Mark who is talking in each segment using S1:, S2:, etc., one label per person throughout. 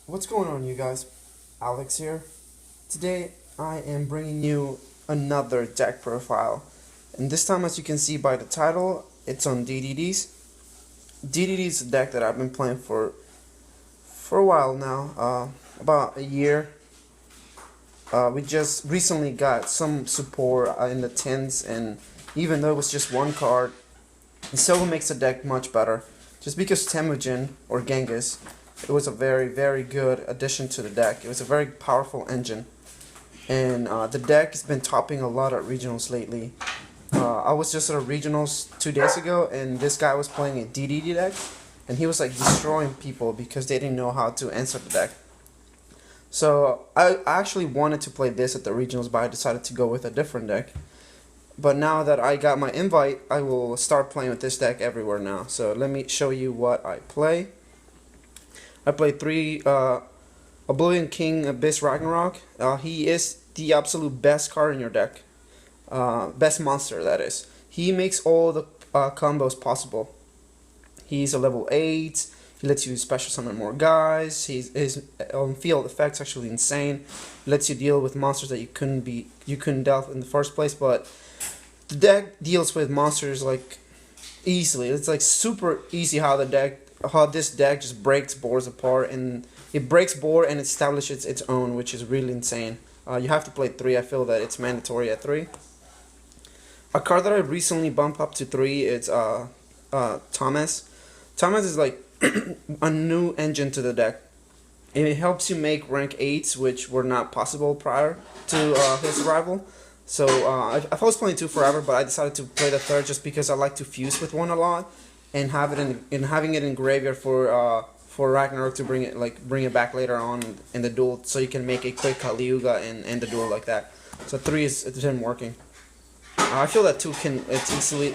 S1: What's going on, you guys? Alex here. Today I am bringing you another deck profile, and this time, as you can see by the title, it's on DDDs. DDD is a deck that I've been playing for a while now, about a year. We just recently got some support in the tens, and even though it was just one card, it still makes the deck much better. Just because Temujin or Genghis, it was a very good addition to the deck. It was a very powerful engine, and the deck has been topping a lot at regionals lately. I was just at a regionals 2 days ago, and this guy was playing a DDD deck, and he was like destroying people because they didn't know how to answer the deck. So I actually wanted to play this at the regionals, but I decided to go with a different deck. But now that I got my invite, I will start playing with this deck everywhere now. So let me show you what I play. I play 3 Oblivion King Abyss Ragnarok. He is the absolute best card in your deck. Best monster, that is. He makes all the combos possible. He's a level 8. He lets you special summon more guys. His field effects actually insane. He lets you deal with monsters that you couldn't deal with in the first place. But the deck deals with monsters like easily. It's like super easy how this deck just breaks boards apart, and it breaks board and establishes its own, which is really insane. You have to play 3. I feel that it's mandatory at 3. A card that I recently bumped up to 3 is Thomas. Thomas is like a new engine to the deck. It helps you make rank 8s, which were not possible prior to his arrival. So I was playing 2 forever, but I decided to play the 3rd just because I like to fuse with 1 a lot, and having it in graveyard for Ragnarok to bring it back later on in the duel, so you can make a quick Kaliuga and end the duel like that. So 3 it's been working. I feel that 2 it's easily,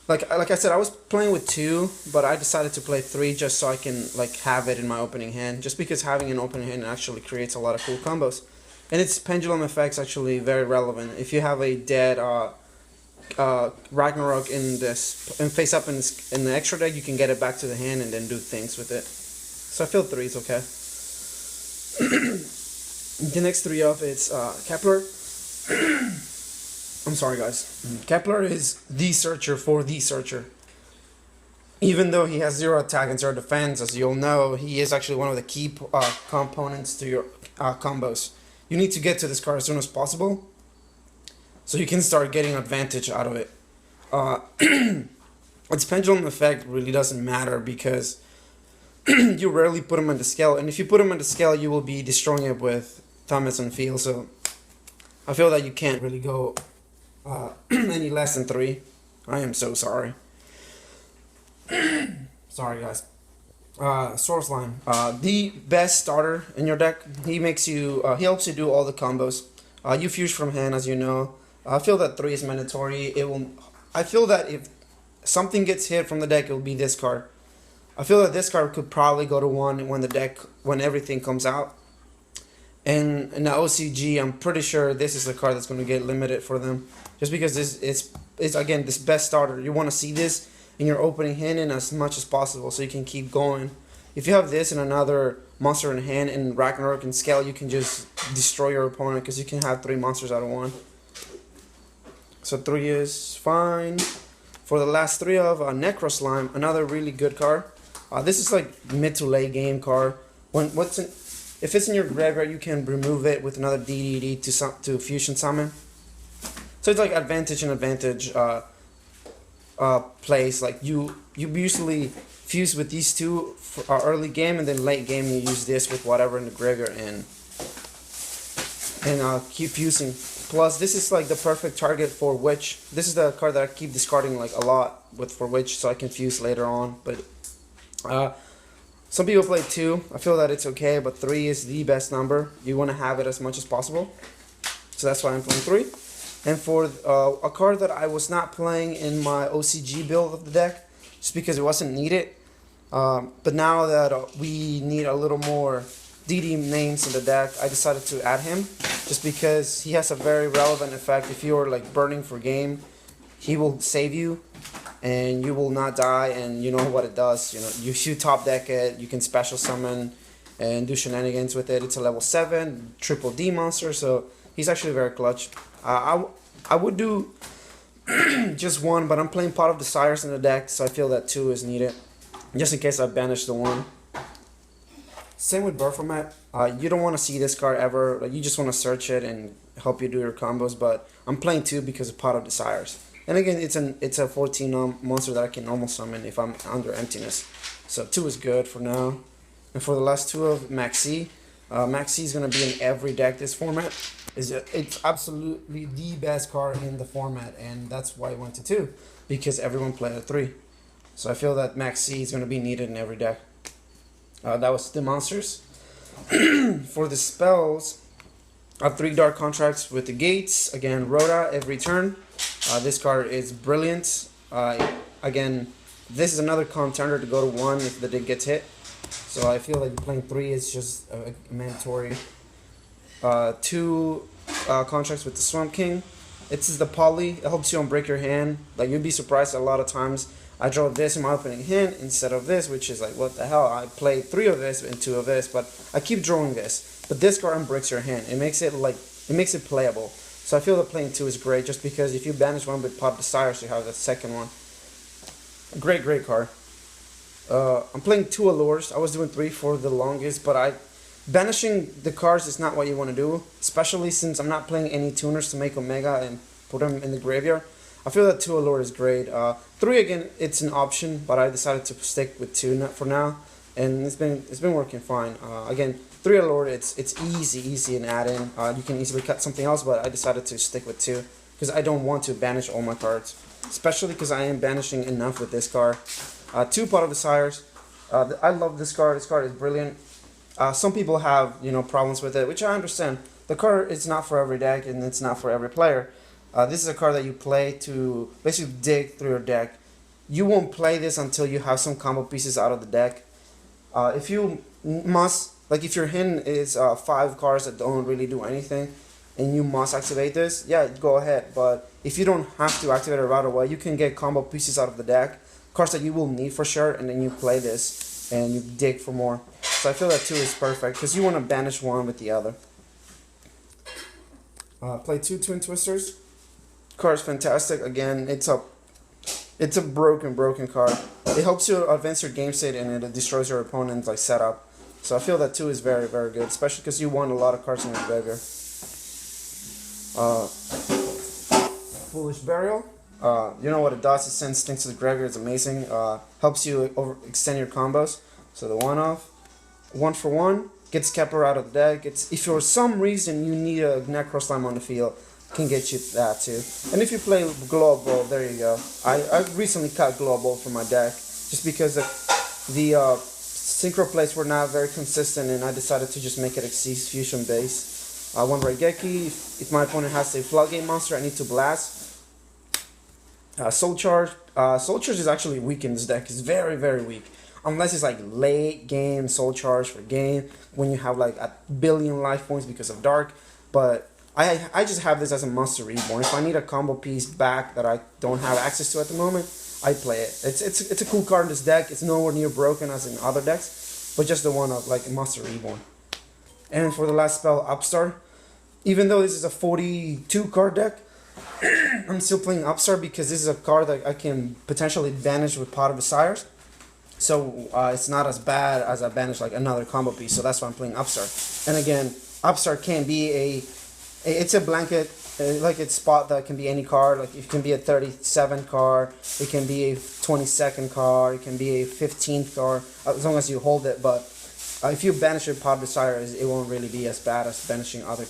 S1: like I said, I was playing with 2, but I decided to play 3 just so I can have it in my opening hand. Just because having an opening hand actually creates a lot of cool combos, and its pendulum effects actually very relevant. If you have a dead Ragnarok in this and face up in the extra deck, you can get it back to the hand and then do things with it. So I feel 3 is okay. The next 3 up is Kepler. I'm sorry, guys. Kepler is the searcher for the searcher. Even though he has 0 attack and 0 defense, as you'll know, he is actually one of the key components to your combos. You need to get to this card as soon as possible, so you can start getting advantage out of it. Its pendulum effect really doesn't matter because you rarely put him on the scale, and if you put him on the scale, you will be destroying it with Thomas and Field. So I feel that you can't really go any less than 3. I am so sorry. Sorry, guys. Source Line, the best starter in your deck. He makes you, he helps you do all the combos. You fuse from hand, as you know. I feel that 3 is mandatory. I feel that if something gets hit from the deck, it will be this card. I feel that this card could probably go to 1 when everything comes out. And in the OCG, I'm pretty sure this is the card that's going to get limited for them. Just because this is again this best starter. You want to see this in your opening hand in as much as possible so you can keep going. If you have this and another monster in hand in Ragnarok and scale, you can just destroy your opponent because you can have 3 monsters out of 1. So 3 is fine. For the last 3 of Necro Slime, another really good card. This is like mid to late game card. If it's in your graveyard, you can remove it with another DDD to fusion summon. So it's like advantage and advantage plays. Like you usually fuse with these 2 for early game, and then late game you use this with whatever in the graveyard and keep fusing. Plus, this is like the perfect target for Witch. This is the card that I keep discarding like a lot for Witch, so I can fuse later on. But some people play 2. I feel that it's okay, but 3 is the best number. You want to have it as much as possible. So that's why I'm playing 3. And for a card that I was not playing in my OCG build of the deck, just because it wasn't needed. But now that we need a little more DD names in the deck, I decided to add him. Just because he has a very relevant effect. If you are like burning for game, he will save you. And you will not die, and you know what it does. You know, you top deck it, you can special summon, and do shenanigans with it. It's a level 7 triple D monster, so he's actually very clutch. I would do just one, but I'm playing Pot of Desires in the deck, so I feel that 2 is needed, just in case I banish the 1. Same with Baphomet. You don't want to see this card ever. Like, you just want to search it and help you do your combos, but I'm playing 2 because of Pot of Desires. And again, it's a 14 monster that I can normal summon if I'm under emptiness. So 2 is good for now. And for the last 2 of Maxi, Maxi is going to be in every deck this format. It's absolutely the best card in the format, and that's why I went to 2, because everyone played a 3. So I feel that Maxi is going to be needed in every deck. That was the monsters. For the spells, I have 3 Dark Contracts with the Gates. Again, Rhoda every turn. This card is brilliant. Again, this is another contender to go to 1 if the deck gets hit. So I feel like playing 3 is just mandatory. 2 contracts with the Swamp King. It's the Poly. It helps you unbreak your hand. Like, you'd be surprised a lot of times I draw this in my opening hand instead of this, which is like, what the hell? I play 3 of this and 2 of this, but I keep drawing this. But this card unbreaks your hand. It makes it playable. So I feel that playing 2 is great, just because if you banish one with Pot of Desires, you have the second one. Great card. I'm playing 2 Allures. I was doing 3 for the longest, but banishing the cards is not what you want to do, especially since I'm not playing any tuners to make Omega and put them in the graveyard. I feel that 2 Allure is great. 3 again, it's an option, but I decided to stick with 2 for now, and it's been working fine. Again, 3 Allure, it's easy and add in. You can easily cut something else, but I decided to stick with 2 because I don't want to banish all my cards, especially because I am banishing enough with this card. 2 Pot of Desires. I love this card. This card is brilliant. Some people have problems with it, which I understand. The card is not for every deck, and it's not for every player. This is a card that you play to basically dig through your deck. You won't play this until you have some combo pieces out of the deck. If you must, like if your hand is 5 cards that don't really do anything, and you must activate this, yeah, go ahead. But if you don't have to activate it right away, you can get combo pieces out of the deck, cards that you will need for sure, and then you play this and you dig for more. So I feel that 2 is perfect because you want to banish one with the other. Play 2 Twin Twisters. Card is fantastic. Again, it's a broken card. It helps you advance your game state, and it destroys your opponent's setup. So I feel that 2 is very good, especially because you want a lot of cards in your graveyard. Foolish Burial. You know what it does? It sends things to the graveyard. It's amazing. Helps you extend your combos. So the 1-off, 1 for 1, gets Kepler out of the deck. If for some reason you need a Necro Slime on the field, can get you that too. And if you play Glow Ball, there you go. I recently cut Glow Ball from my deck just because the synchro plays were not very consistent, and I decided to just make it Xyz Fusion base. 1 Raigeki. If my opponent has a Floodgate monster, I need to blast. Soul Charge. Soul Charge is actually weak in this deck. It's very weak. Unless it's like late game Soul Charge for game, when you have like a billion life points because of Dark. But I just have this as a Monster Reborn. If I need a combo piece back that I don't have access to at the moment, I play it. It's a cool card in this deck. It's nowhere near broken as in other decks, but just the one of like Monster Reborn. And for the last spell, Upstart. Even though this is a 42 card deck, I'm still playing Upstart because this is a card that I can potentially banish with Pot of Desires. So it's not as bad as I banish like another combo piece. So that's why I'm playing Upstart. And again, Upstart can be it's a blanket, like it's spot that can be any card. Like it can be a 37 card, it can be a 22nd card, it can be a 15th card, as long as you hold it. But if you banish your Pot of Desires, it won't really be as bad as banishing other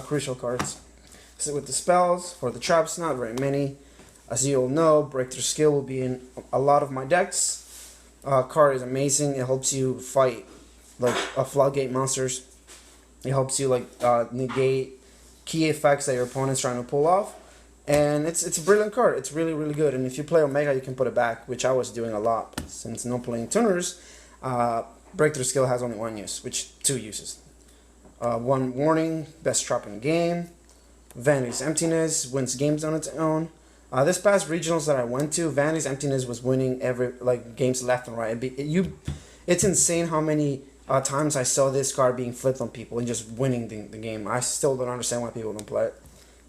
S1: crucial cards. So with the spells, for the traps, not very many. As you all know, Breakthrough Skill will be in a lot of my decks. Card is amazing. It helps you fight like Floodgate monsters. It helps you negate key effects that your opponent's trying to pull off. And it's a brilliant card. It's really good. And if you play Omega, you can put it back, which I was doing a lot. Since no playing tuners, Breakthrough Skill has only 1 use, which 2 uses. 1 warning, best trap in the game. Vanity's Emptiness wins games on its own. This past regionals that I went to, Vanity's Emptiness was winning every games left and right. It's insane how many times I saw this card being flipped on people and just winning the game. I still don't understand why people don't play it.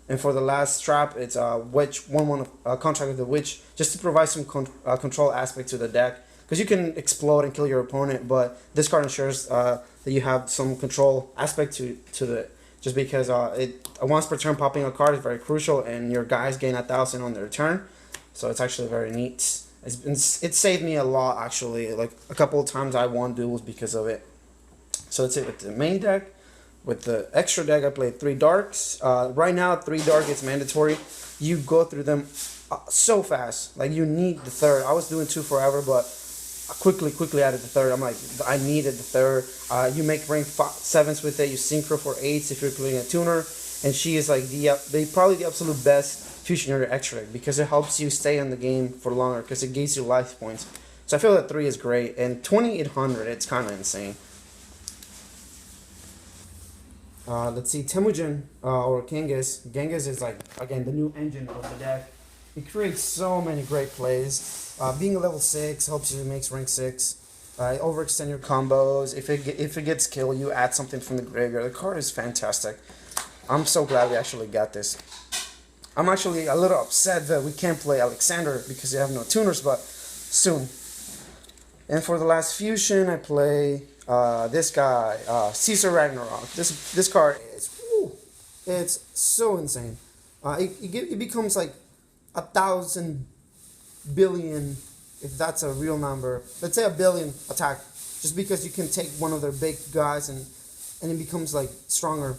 S1: And for the last trap, it's Witch 1/1 contract with the Witch, just to provide some control aspect to the deck. Because you can explode and kill your opponent, but this card ensures that you have some control aspect to the. Just because it once per turn popping a card is very crucial, and your guys gain 1,000 on their turn, so it's actually very neat. It saved me a lot actually. Like a couple of times I won duels because of it. So that's it with the main deck. With the extra deck, I played 3 darks. Right now, 3 dark is mandatory. You go through them so fast. Like you need the third. I was doing 2 forever, but I quickly added the third. I'm like, I needed the third. You make rank 7s with it. You synchro for 8s if you're playing a tuner, and she is like probably the absolute best fusionary extra deck because it helps you stay in the game for longer because it gives you life points. So I feel that 3 is great, and 2800, it's kind of insane. Let's see, Temujin or Genghis. Genghis is like, again, the new engine of the deck. It creates so many great plays. Being a level 6 helps you make rank 6. Overextend your combos. If it gets killed, you add something from the graveyard. The card is fantastic. I'm so glad we actually got this. I'm actually a little upset that we can't play Alexander because they have no tuners, but soon. And for the last fusion, I play this guy, Caesar Ragnarok. This card it's so insane. It becomes like 1,000 billion, if that's a real number. Let's say 1 billion attack, just because you can take one of their big guys and it becomes like stronger.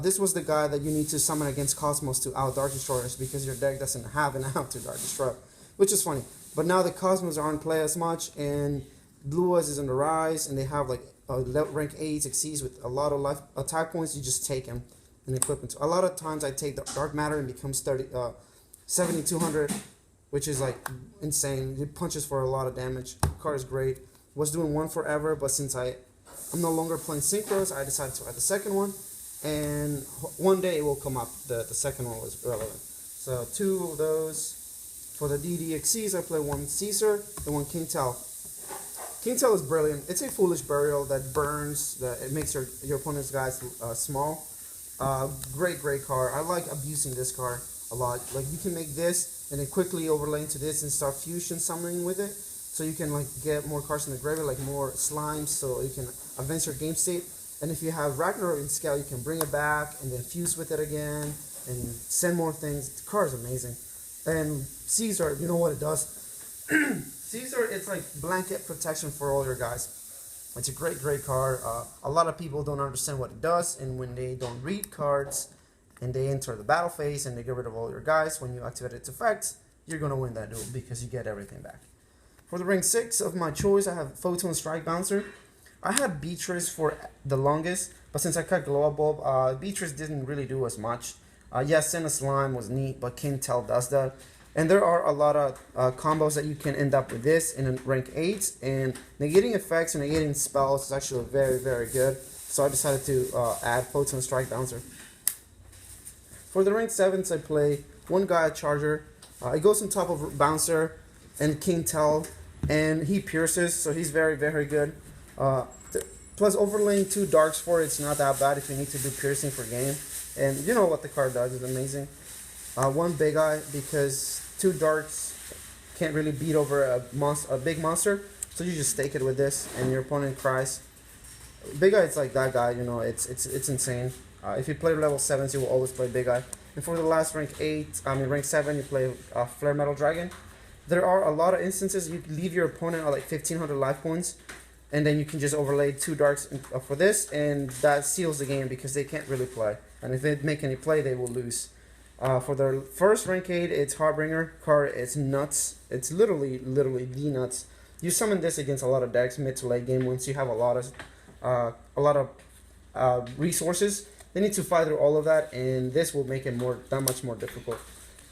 S1: This was the guy that you need to summon against Cosmos to out Dark Destroyers because your deck doesn't have an out to Dark Destroy, which is funny. But now the Cosmos aren't play as much, and Blue Eyes is on the rise, and they have like rank 8 Xyz with a lot of life attack points. You just take them and equip them. A lot of times I take the Dark Matter and becomes 7,200, which is like insane. It punches for a lot of damage. The card is great. Was doing 1 forever, but since I'm no longer playing synchros, I decided to add the second one, and one day it will come up. The second one was relevant. So 2 of those. For the DDXCs, I play 1 Caesar and 1 King Tel. King Tel is brilliant. It's a foolish burial that burns. It makes your opponent's guys small. Great card. I like abusing this card a lot. Like you can make this and then quickly overlay into this and start fusion summoning with it, so you can like get more cards in the graveyard, like more slimes, so you can advance your game state. And if you have Ragnarok in scale, you can bring it back and then fuse with it again and send more things. The card is amazing. And Caesar, you know what it does? Caesar, it's like blanket protection for all your guys. It's a great card. A lot of people don't understand what it does, and when they don't read cards and they enter the battle phase and they get rid of all your guys, when you activate its effects, you're going to win that duel because you get everything back. For the rank 6 of my choice, I have Photon Strike Bouncer. I had Beatrice for the longest, but since I cut Glow Bulb, Beatrice didn't really do as much. Yes, Send a Slime was neat, but King Tel does that. And there are a lot of combos that you can end up with this in rank 8, and negating effects and negating spells is actually very good. So I decided to add Photon Strike Bouncer. For the rank 7s, I play 1 Gaia Charger. It goes on top of Bouncer and King Tel, and he pierces, so he's very good. Plus overlaying 2 darks for it's not that bad if you need to do piercing for game. And you know what the card does is amazing. 1 Big Eye, because 2 darks can't really beat over a big monster, so you just stake it with this and your opponent cries. Big Eye is like that guy, you know, it's insane. If you play level 7s, you will always play Big Eye. And for the last rank 7, you play Flare Metal Dragon. There are a lot of instances you leave your opponent at like 1,500 life points, and then you can just overlay 2 darks for this, and that seals the game because they can't really play. And if they make any play, they will lose. For the first rank 8, it's Harbinger card. It's nuts. It's literally the nuts. You summon this against a lot of decks mid to late game once you have a lot of resources. They need to fight through all of that, and this will make it that much more difficult.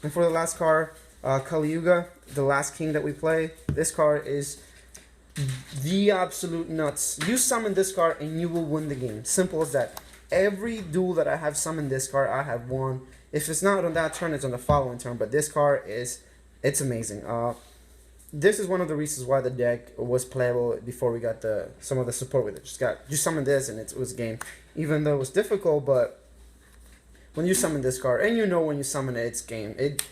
S1: And for the last card, Kali Yuga, the last king that we play. This card is the absolute nuts. You summon this card and you will win the game. Simple as that. Every duel that I have summoned this card, I have won. If it's not on that turn, it's on the following turn. But this card it's amazing. this is one of the reasons why the deck was playable before we got some of the support with it. Just summon this and it was game. Even though it was difficult, but when you summon this card, and you know when you summon it, it's game. It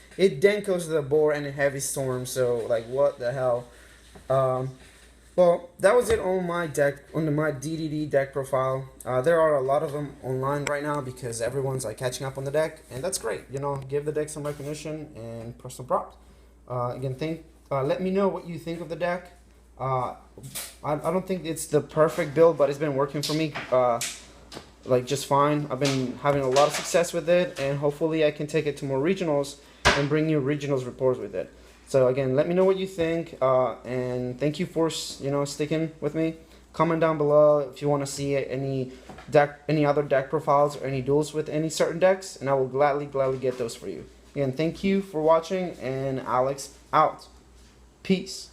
S1: Denkos the board and a heavy storm, so like what the hell. Well, that was it on my deck, on my DDD deck profile. There are a lot of them online right now because everyone's like catching up on the deck, and that's great. You know, give the deck some recognition and personal props. Again, let me know what you think of the deck. I don't think it's the perfect build, but it's been working for me like just fine. I've been having a lot of success with it, and hopefully I can take it to more regionals and bring you regionals reports with it. So again, let me know what you think, and thank you for sticking with me. Comment down below if you want to see any other deck profiles or any duels with any certain decks, and I will gladly get those for you. Again, thank you for watching, and Alex out. Peace.